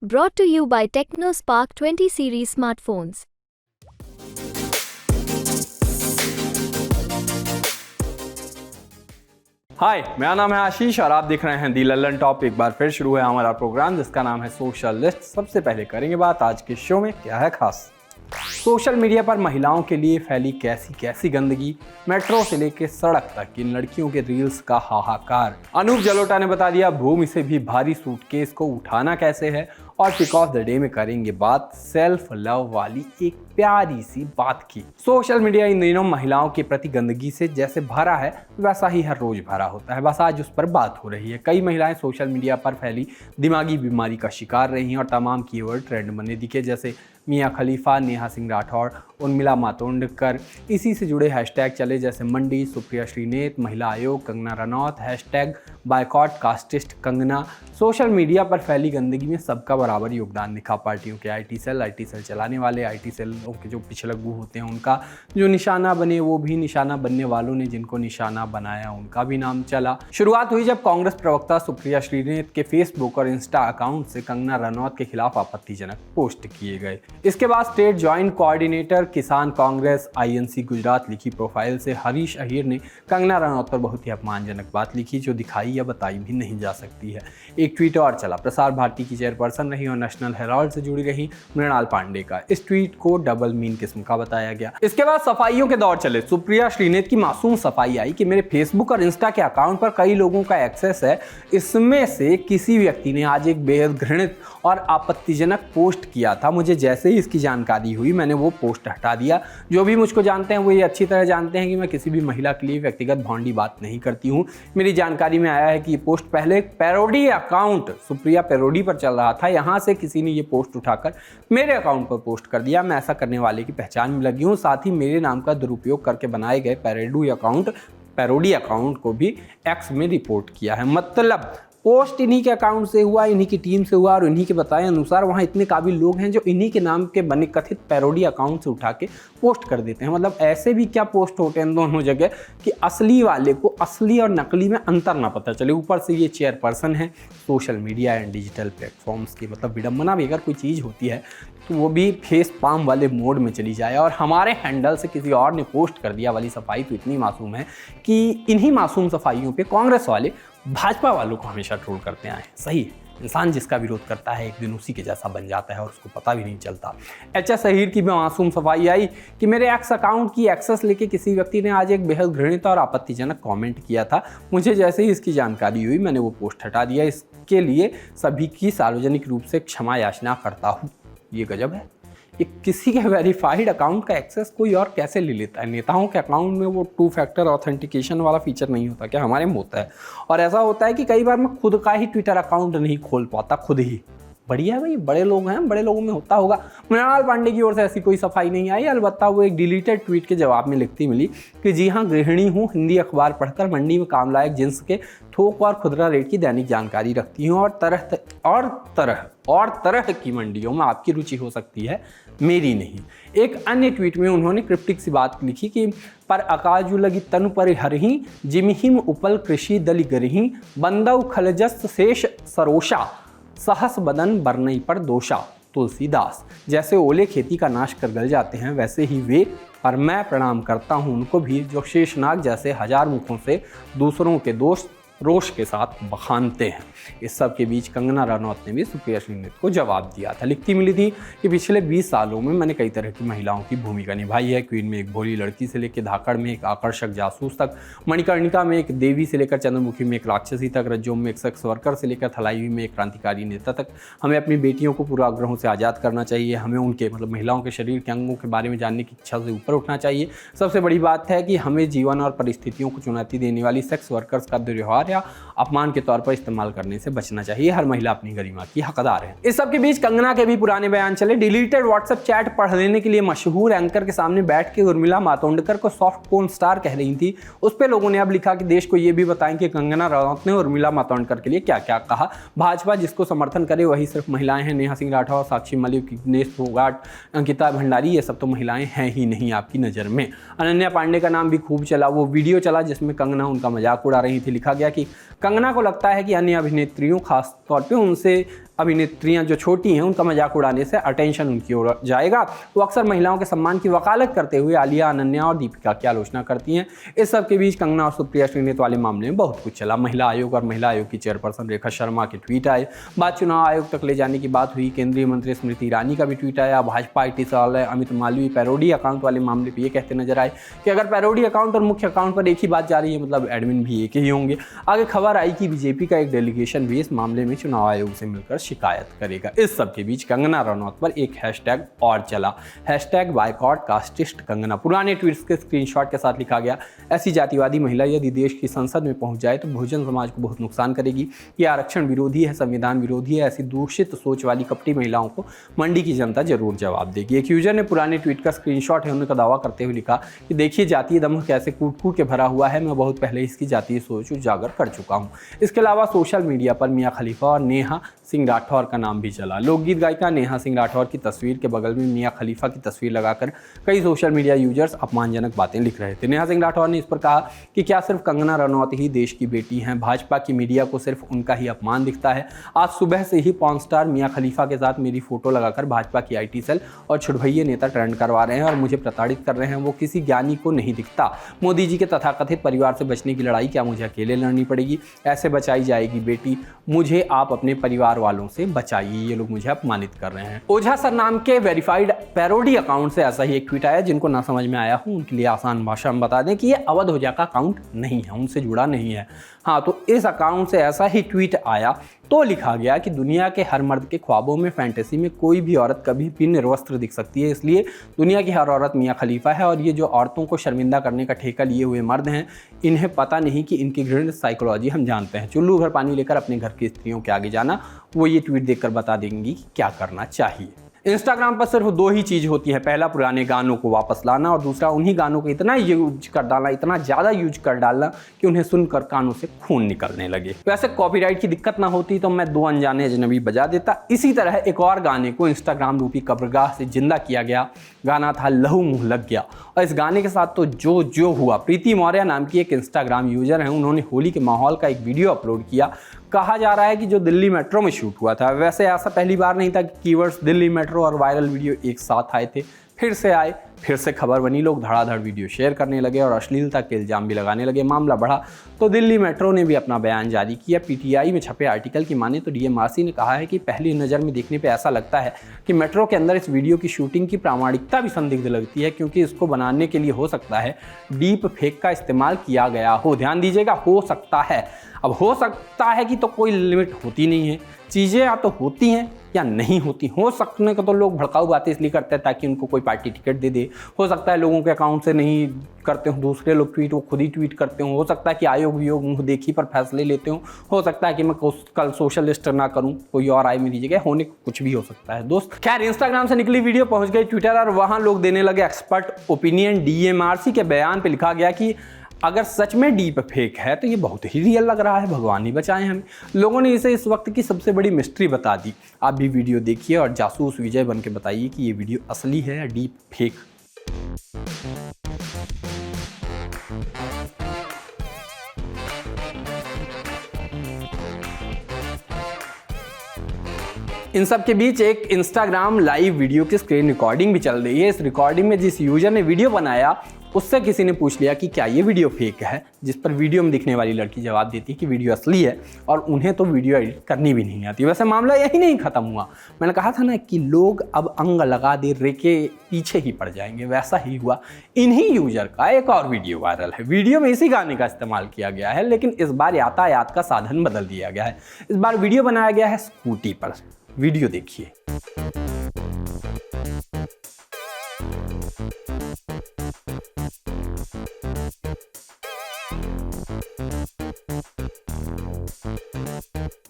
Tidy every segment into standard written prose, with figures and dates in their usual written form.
Brought to you by TechnoSpark 20 series smartphones. हाय, मेरा नाम है आशीष और आप देख रहे हैं दी लल्लन टॉप। एक बार फिर शुरू है हमारा प्रोग्राम जिसका नाम है सोशल लिस्ट। सबसे पहले करेंगे बात आज के शो में क्या है खास। सोशल मीडिया पर महिलाओं के लिए फैली कैसी कैसी गंदगी, मेट्रो से लेकर सड़क तक इन लड़कियों के रील्स का हाहाकार। अनूप जलोटा ने बता दिया भूमि से भी भारी सूटकेस को उठाना कैसे है। और पिक ऑफ द डे में करेंगे बात सेल्फ लव वाली एक प्यारी सी बात की। सोशल मीडिया इन दिनों महिलाओं के प्रति गंदगी से जैसे भरा है वैसा ही हर रोज भरा होता है। बस आज उस पर बात हो रही है। कई महिलाएं सोशल मीडिया पर फैली दिमागी बीमारी का शिकार रही हैं और तमाम कीवर्ड ट्रेंड बने दिखे, जैसे मियां खलीफा, नेहा सिंह राठौड़, उर्मिला मातोंडकर। इसी से जुड़े हैशटैग चले जैसे मंडी, सुप्रिया श्रीनेत, महिला आयोग, Kangana Ranaut, hashtag boycott casteist Kangana. Social media पर फैली गंदगी में सबका बराबर योगदान दिखा। पार्टियों के आईटी सेल चलाने वाले, आईटी सेलों के जो पिछलग्गू होते हैं उनका जो निशाना बने, वो भी निशाना बनने वालों ने जिनको निशाना बनाया उनका भी नाम चला। शुरुआत हुई जब कांग्रेस प्रवक्ता सुप्रिया श्रीनेत के फेसबुक और इंस्टा अकाउंट से कंगना रनौत के खिलाफ आपत्तिजनक पोस्ट किए गए। इसके बाद स्टेट ज्वाइंट कोऑर्डिनेटर किसान कांग्रेस आईएनसी गुजरात लिखी प्रोफाइल से हरीश अहीर ने कंगना रनौत पर बहुत ही अपमानजनक बात लिखी जो दिखाई या बताई भी नहीं जा सकती है। एक ट्वीट और चला। प्रसार भारती की चेयरपर्सन रही और नेशनल हेराल्ड से जुड़ी रही मृणाल पांडे का इस ट्वीट को डबल मीन किस्म का बताया गया। इसके बाद सफाइयों के दौर चले। सुप्रिया श्रीनेत की मासूम सफाई आई कि मेरे फेसबुक और इंस्टा के अकाउंट पर कई लोगों का एक्सेस है, इसमें से किसी व्यक्ति ने आज एक बेहद घृणित और आपत्तिजनक पोस्ट किया था। मुझे जैसे ही इसकी जानकारी हुई मैंने वो पोस्ट हटा दिया। जो भी मुझको जानते हैं वो ये अच्छी तरह जानते हैं कि मैं किसी भी महिला के लिए व्यक्तिगत भौंडी बात नहीं करती हूँ। मेरी जानकारी में आया है कि ये पोस्ट पहले पैरोडी अकाउंट सुप्रिया पैरोडी पर चल रहा था, यहाँ से किसी ने ये पोस्ट उठाकर मेरे अकाउंट पर पोस्ट कर दिया। मैं ऐसा करने वाले की पहचान में लगी हूँ। साथ ही मेरे नाम का दुरुपयोग करके बनाए गए पैरोडी अकाउंट को भी एक्स में रिपोर्ट किया है। मतलब पोस्ट इन्हीं के अकाउंट से हुआ, इन्हीं की टीम से हुआ और इन्हीं के बताए अनुसार वहाँ इतने काबिल लोग हैं जो इन्हीं के नाम के बने कथित पैरोडी अकाउंट से उठा के पोस्ट कर देते हैं। मतलब ऐसे भी क्या पोस्ट होते हैं दोनों जगह कि असली वाले को असली और नकली में अंतर ना पता चले। ऊपर से ये चेयरपर्सन है social media and digital platforms की। मतलब विडम्बना भी अगर कोई चीज़ होती है तो वो भी फेस पाम वाले मोड में चली जाए। और हमारे हैंडल से किसी और ने पोस्ट कर दिया वाली सफाई तो इतनी मासूम है कि इन्हीं मासूम सफाइयों पे कांग्रेस वाले भाजपा वालों को हमेशा ट्रोल करते आए। सही है, इंसान जिसका विरोध करता है एक दिन उसी के जैसा बन जाता है और उसको पता भी नहीं चलता। एचएस अहीर की भी मासूम सफाई आई कि मेरे एक्स अकाउंट की एक्सेस लेके किसी व्यक्ति ने आज एक बेहद घृणित और आपत्तिजनक कमेंट किया था। मुझे जैसे ही इसकी जानकारी हुई मैंने वो पोस्ट हटा दिया। इसके लिए सभी की सार्वजनिक रूप से क्षमा याचना करता हूँ। ये गजब है, ये किसी के वेरीफाइड अकाउंट का एक्सेस कोई और कैसे ले लेता है। नेताओं के अकाउंट में वो 2 फैक्टर ऑथेंटिकेशन वाला फीचर नहीं होता क्या? हमारे में होता है। और ऐसा होता है कि कई बार मैं खुद का ही ट्विटर अकाउंट नहीं खोल पाता खुद ही। बढ़िया है भाई, बड़े लोग हैं, बड़े लोगों में होता होगा। मृणाल पांडे की ओर से ऐसी कोई सफाई नहीं आई। अलबत्ता वो एक डिलीटेड ट्वीट के जवाब में लिखती मिली कि जी हाँ, गृहिणी हूँ, हिंदी अखबार पढ़कर मंडी में काम लायक जिन्स के थोक और खुदरा रेट की दैनिक जानकारी रखती हूँ और तरह की मंडियों में आपकी रुचि हो सकती है, मेरी नहीं। एक अन्य ट्वीट में उन्होंने क्रिप्टिक सी बात लिखी कि पर अकाजु लगी तनु पर हरही जिमहिम उपल कृषि दलि गरही बंदव खलजस शेष सरोषा सहस बदन बरनई पर दोषा। तुलसीदास। जैसे ओले खेती का नाश कर गल जाते हैं वैसे ही वे, पर मैं प्रणाम करता हूं उनको भी जो शेषनाग जैसे हजार मुखों से दूसरों के दोष रोष के साथ बखानते हैं। इस सब के बीच कंगना रनौत ने भी सुप्रिया श्रीनेत को जवाब दिया था। लिखती मिली थी कि पिछले 20 सालों में मैंने कई तरह की महिलाओं की भूमिका निभाई है। क्वीन में एक भोली लड़की से लेकर धाकड़ में एक आकर्षक जासूस तक, मणिकर्णिका में एक देवी से लेकर चंद्रमुखी में एक राक्षसी तक, रज्जोम में एक सेक्स वर्कर से लेकर थलाईवी में एक क्रांतिकारी नेता तक। हमें अपनी बेटियों को पूर्वाग्रहों से आज़ाद करना चाहिए। हमें उनके महिलाओं के शरीर के अंगों के बारे में जानने की इच्छा से ऊपर उठना चाहिए। सबसे बड़ी बात है कि हमें जीवन और परिस्थितियों को चुनौती देने वाली सेक्स वर्कर्स का दुर्व्यवहार या अपमान के तौर पर इस्तेमाल करने से बचना चाहिए। हर महिला अपनी गरिमा की हकदार है। इस सब के बीच कंगना के भी पुराने बयान चले। डिलीटेड व्हाट्सएप चैट पढ़ लेने के लिए मशहूर एंकर के सामने बैठ के उर्मिला मातोंडकर को सॉफ्ट पोर्न स्टार कह रही थी। उस पे लोगों ने अब लिखा कि देश को ये भी बताएं कि कंगना रनौत ने उर्मिला मातोंडकर के लिए क्या क्या कहा। भाजपा जिसको समर्थन करे वही सिर्फ महिलाएं हैं। नेहा सिंह राठौर, साक्षी मलिक, दिनेश फोगाट, अंकिता भंडारी, ये सब तो महिलाएं हैं ही नहीं आपकी नज़र में। अनन्या पांडे का नाम भी खूब चला। वो वीडियो चला जिसमें कंगना उनका मजाक उड़ा रही थी। लिखा गया कि कंगना को लगता है कि अन्य अभिनेत्रियों खास तौर पे उनसे अभिनेत्रियां जो छोटी हैं उनका मजाक उड़ाने से अटेंशन उनकी ओर जाएगा। वो अक्सर महिलाओं के सम्मान की वकालत करते हुए आलिया, अनन्या और दीपिका की आलोचना करती हैं। इस सब के बीच कंगना और सुप्रिया श्रीनेत वाले मामले में बहुत कुछ चला। महिला आयोग और महिला आयोग की चेयरपर्सन रेखा शर्मा के ट्वीट आए, बात चुनाव आयोग तक ले जाने की बात हुई। केंद्रीय मंत्री स्मृति ईरानी का भी ट्वीट आया। भाजपा IT सचिव अमित मालवीय पैरोडी अकाउंट वाले मामले पर ये कहते नजर आए कि अगर पैरोडी अकाउंट और मुख्य अकाउंट पर एक ही बात जा रही है मतलब एडमिन भी एक ही होंगे। आगे खबर आई कि बीजेपी का एक डेलीगेशन भी इस मामले में चुनाव आयोग से मिलकर शिकायत करेगा। इस सब के बीच कंगना रनौत पर एक हैशटैग और चला, हैशटैग बायकॉट कास्टिस्ट कंगना। पुराने ट्वीट्स के स्क्रीनशॉट के साथ लिखा गया, ऐसी जातिवादी महिला यदि देश की संसद में पहुंच जाए तो बहुजन समाज को बहुत नुकसान करेगी। ये आरक्षण विरोधी है, संविधान विरोधी है। ऐसी दूषित सोच वाली कपटी महिलाओं को मंडी की जनता जरूर जवाब देगी। एक यूजर ने पुराने ट्वीट का स्क्रीनशॉट है उनका दावा करते हुए लिखा कि देखिए जातीय दम कैसे कूट कूट के भरा हुआ है, मैं बहुत पहले इसकी जातीय सोच उजागर कर चुका हूँ। इसके अलावा सोशल मीडिया पर मियां खलीफा और नेहा सिंह राठौर का नाम भी चला। लोकगीत गायिका नेहा सिंह राठौर की तस्वीर के बगल में मियां खलीफा की तस्वीर लगाकर कई सोशल मीडिया यूजर्स अपमानजनक बातें लिख रहे थे। नेहा सिंह राठौर ने इस पर कहा कि क्या सिर्फ कंगना रनौत ही देश की बेटी हैं? भाजपा की मीडिया को सिर्फ उनका ही अपमान दिखता है। आज सुबह से ही पॉर्न स्टार मियां खलीफा के साथ मेरी फोटो लगाकर भाजपा की IT सेल और छुड़भैये नेता ट्रेंड करवा रहे हैं और मुझे प्रताड़ित कर रहे हैं। वो किसी ज्ञानी को नहीं दिखता। मोदी जी के तथाकथित परिवार से बचने की लड़ाई क्या मुझे अकेले लड़नी पड़ेगी? ऐसे बचाई जाएगी बेटी? मुझे आप अपने परिवार वालों से बचाइए, ये लोग मुझे अपमानित कर रहे हैं। ओझा सर नाम के वेरीफाइड पैरोडी अकाउंट से ऐसा ही एक ट्वीट आया। जिनको ना समझ में आया हूं उनके लिए आसान भाषा में बता दें कि ये अवध ओझा का अकाउंट नहीं है, उनसे जुड़ा नहीं है। हाँ, तो इस अकाउंट से ऐसा ही ट्वीट आया तो लिखा गया कि दुनिया के हर मर्द के ख्वाबों में, फैंटेसी में कोई भी औरत कभी भी निर्वस्त्र दिख सकती है, इसलिए दुनिया की हर औरत मियां खलीफा है। और ये जो औरतों को शर्मिंदा करने का ठेका लिए हुए मर्द हैं, इन्हें पता नहीं कि इनकी घृणित साइकोलॉजी हम जानते हैं। चुल्लू भर पानी लेकर अपने घर की स्त्रियों के आगे जाना, वो ये ट्वीट देखकर बता देंगी कि क्या करना चाहिए। इंस्टाग्राम पर सिर्फ दो ही चीज़ होती है, पहला पुराने गानों को वापस लाना और दूसरा उन्हीं गानों को इतना यूज कर डालना, इतना ज़्यादा यूज कर डालना कि उन्हें सुनकर कानों से खून निकलने लगे। वैसे कॉपीराइट की दिक्कत ना होती तो मैं 2 अनजाने अजनबी बजा देता। इसी तरह एक और गाने को इंस्टाग्राम रूपी कब्रगाह से जिंदा किया गया। गाना था लहू मुँह लग गया और इस गाने के साथ तो जो हुआ। प्रीति मौर्य नाम की एक इंस्टाग्राम यूजर है, उन्होंने होली के माहौल का एक वीडियो अपलोड किया। कहा जा रहा है कि जो दिल्ली मेट्रो में शूट हुआ था। वैसे ऐसा पहली बार नहीं था कि कीवर्ड्स दिल्ली मेट्रो और वायरल वीडियो एक साथ आए थे। फिर से आए, फिर से खबर बनी, लोग धड़ाधड़ वीडियो शेयर करने लगे और अश्लीलता के इल्जाम भी लगाने लगे। मामला बढ़ा तो दिल्ली मेट्रो ने भी अपना बयान जारी किया। PTI में छपे आर्टिकल की माने तो DMRC ने कहा है कि पहली नज़र में देखने पे ऐसा लगता है कि मेट्रो के अंदर इस वीडियो की शूटिंग की प्रामाणिकता भी संदिग्ध लगती है, क्योंकि इसको बनाने के लिए हो सकता है डीप फेक का इस्तेमाल किया गया हो। ध्यान दीजिएगा, हो सकता है। अब हो सकता है कि तो कोई लिमिट होती नहीं है, चीज़ें या तो होती हैं या नहीं होती। हो सकने को तो लोग भड़काऊ बातें इसलिए करते हैं ताकि उनको कोई पार्टी टिकट दे दे। हो सकता है लोगों के अकाउंट से नहीं करते हो दूसरे लोग ट्वीट, वो खुद ही ट्वीट करते हो सकता है कि आयोग वियोग मुँह देखी पर फैसले लेते हो सकता है कि मैं कल सोशलिस्ट ना करूं, कोई और आए मेरी जगह, होने कुछ भी हो सकता है दोस्त। खैर, इंस्टाग्राम से निकली वीडियो पहुंच गई ट्विटर और वहां लोग देने लगे एक्सपर्ट ओपिनियन। DMRC के बयान पे लिखा गया कि अगर सच में डीप फेक है तो ये बहुत ही रियल लग रहा है, भगवान ही बचाए हमें। लोगों ने इसे इस वक्त की सबसे बड़ी मिस्ट्री बता दी। आप भी वीडियो देखिए और जासूस विजय बन के बताइए कि ये वीडियो असली है या डीप फेक। इन सब के बीच एक इंस्टाग्राम लाइव वीडियो की स्क्रीन रिकॉर्डिंग भी चल रही है। इस रिकॉर्डिंग में जिस यूजर ने वीडियो बनाया उससे किसी ने पूछ लिया कि क्या ये वीडियो फेक है, जिस पर वीडियो में दिखने वाली लड़की जवाब देती है कि वीडियो असली है और उन्हें तो वीडियो एडिट करनी भी नहीं आती। वैसे मामला यही नहीं खत्म हुआ। मैंने कहा था ना कि लोग अब अंग लगा दे रे के पीछे ही पड़ जाएंगे, वैसा ही हुआ। इन्हीं यूजर का एक और वीडियो वायरल है। वीडियो में इसी गाने का इस्तेमाल किया गया है, लेकिन इस बार यातायात का साधन बदल दिया गया है। इस बार वीडियो बनाया गया है स्कूटी पर। वीडियो देखिए।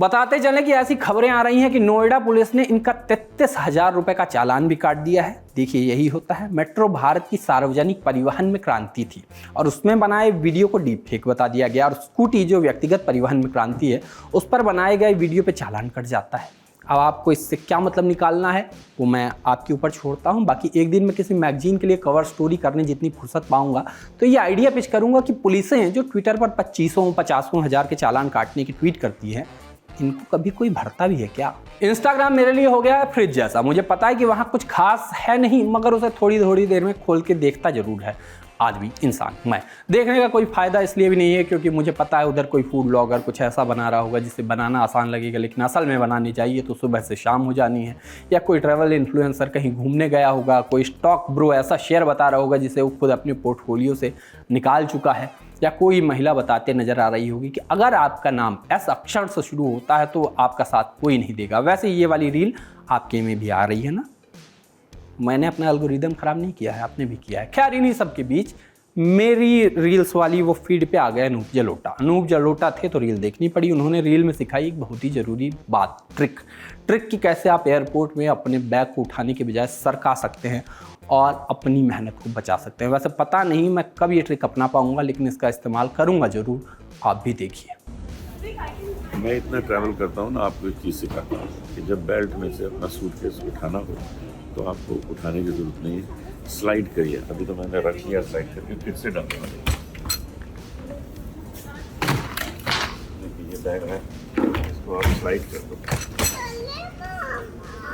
बताते चले कि ऐसी खबरें आ रही हैं कि नोएडा पुलिस ने इनका 33,000 रुपए का चालान भी काट दिया है। देखिए, यही होता है। मेट्रो भारत की सार्वजनिक परिवहन में क्रांति थी और उसमें बनाए वीडियो को डीप फेक बता दिया गया और स्कूटी जो व्यक्तिगत परिवहन में क्रांति है उस पर बनाए गए वीडियो पे चालान कट जाता है। अब आपको इससे क्या मतलब निकालना है वो मैं आपके ऊपर छोड़ता हूं। बाकी एक दिन मैं किसी मैगजीन के लिए कवर स्टोरी करने जितनी फुर्सत पाऊंगा तो ये आइडिया पेश करूंगा कि पुलिसें जो ट्विटर पर 25,000 50,000 के चालान काटने की ट्वीट करती हैं, इनको कभी कोई भरता भी है क्या? इंस्टाग्राम मेरे लिए हो गया है फ्रिज जैसा। मुझे पता है कि वहाँ कुछ खास है नहीं, मगर उसे थोड़ी थोड़ी देर में खोल के देखता जरूर है आदमी, इंसान, मैं। देखने का कोई फ़ायदा इसलिए भी नहीं है क्योंकि मुझे पता है उधर कोई फूड ब्लॉगर कुछ ऐसा बना रहा होगा जिसे बनाना आसान लगेगा, लेकिन असल में बनानी चाहिए तो सुबह से शाम हो जानी है। या कोई ट्रैवल इन्फ्लुएंसर कहीं घूमने गया होगा, कोई स्टॉक ब्रो ऐसा शेयर बता रहा होगा जिसे वो खुद अपने पोर्टफोलियो से निकाल चुका है। या कोई महिला बताते नज़र आ रही होगी कि अगर आपका नाम एस अक्षर से शुरू होता है तो आपका साथ कोई नहीं देगा। वैसे ये वाली रील आपके में भी आ रही है ना? मैंने अपना एल्गोरिदम ख़राब नहीं किया है, आपने भी किया है। खैर, इन्हीं सब के बीच मेरी रील्स वाली वो फीड पे आ गया अनूप जलोटा। अनूप जलोटा थे तो रील देखनी पड़ी। उन्होंने रील में सिखाई एक बहुत ही ज़रूरी बात, ट्रिक की कैसे आप एयरपोर्ट में अपने बैग को उठाने के बजाय सरका सकते हैं और अपनी मेहनत को बचा सकते हैं। वैसे पता नहीं मैं कब ये ट्रिक अपना पाऊंगा, लेकिन इसका इस्तेमाल करूंगा ज़रूर, आप भी देखिए। मैं इतना ट्रैवल करता हूँ ना, आपको एक चीज़ सिखाता हूँ कि जब बेल्ट में से अपना सूटकेस उठाना हो तो आपको उठाने की ज़रूरत नहीं है, स्लाइड करिए। अभी तो मैंने रख लिया स्लाइड करके, फिर से डालूंगा। ये बैग है, इसको आप स्लाइड कर दो,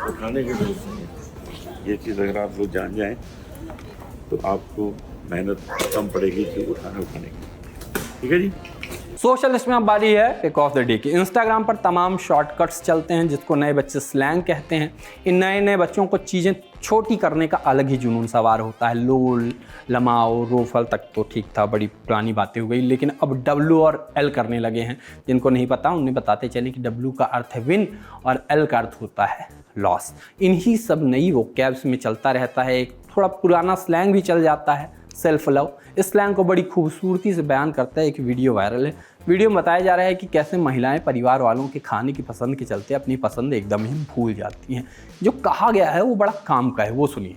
उठाने की ज़रूरत नहीं है। ये चीज़ अगर आप लोग जान जाएं तो आपको मेहनत कम पड़ेगी कि उठाने की। ठीक है जी। सोशलिस्ट में अब बारी है पिक ऑफ द डे की। इंस्टाग्राम पर तमाम शॉर्टकट्स चलते हैं जिसको नए बच्चे स्लैंग कहते हैं। इन नए बच्चों को चीज़ें छोटी करने का अलग ही जुनून सवार होता है। लोल, लमाओ, रोफल तक तो ठीक था, बड़ी पुरानी बातें हो गई, लेकिन अब डब्लू और एल करने लगे हैं। जिनको नहीं पता उन्हें बताते चले कि डब्लू का अर्थ है विन और एल का अर्थ होता है लॉस। इन्हीं सब नई वोकैब्स में चलता रहता है। एक थोड़ा पुराना स्लैंग भी चल जाता है, सेल्फ लव। इस स्लैंग को बड़ी खूबसूरती से बयान करता है एक वीडियो वायरल है। वीडियो में बताया जा रहा है कि कैसे महिलाएं परिवार वालों के खाने की पसंद के चलते अपनी पसंद एकदम ही भूल जाती हैं। जो कहा गया है वो बड़ा काम का है, वो सुनिए।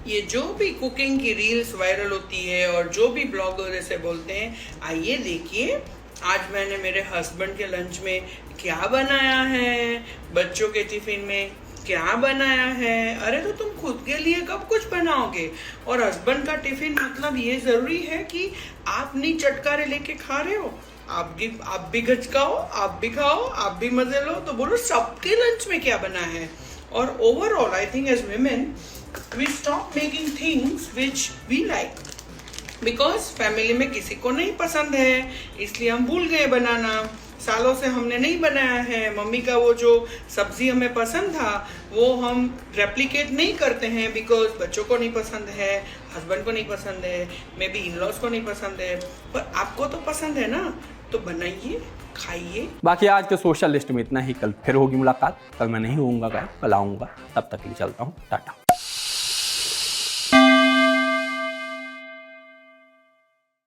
ये जो भी कुकिंग की रील्स वायरल होती है और जो भी ब्लॉगर ऐसे बोलते हैं, आइए देखिए आज मैंने मेरे हस्बैंड के लंच में क्या बनाया है, बच्चों के टिफिन में क्या बनाया है। अरे तो तुम खुद के लिए कब कुछ बनाओगे? और हस्बैंड का टिफिन मतलब ये जरूरी है कि आप नहीं चटकारे लेके खा रहे हो, आप भी गचकाओ, आप भी खाओ, आप भी मजे लो। तो बोलो सबके लंच में क्या बना है। और overall I think as women we stop making things which we like, because family में किसी को नहीं पसंद है, इसलिए हम भूल गए बनाना। सालों से हमने नहीं बनाया है। मम्मी का वो जो सब्जी हमें पसंद था वो हम रेप्लिकेट नहीं करते हैं बिकॉज बच्चों को नहीं पसंद है, हस्बैंड को नहीं पसंद है, मे बी इन लॉज को नहीं पसंद है, पर आपको तो पसंद है ना, तो बनाइए, खाइए। बाकी आज के सोशल लिस्ट में इतना ही। कल फिर होगी मुलाकात। कल मैं नहीं होऊंगा, कल आऊँगा। तब तक के लिए चलता हूँ, टाटा।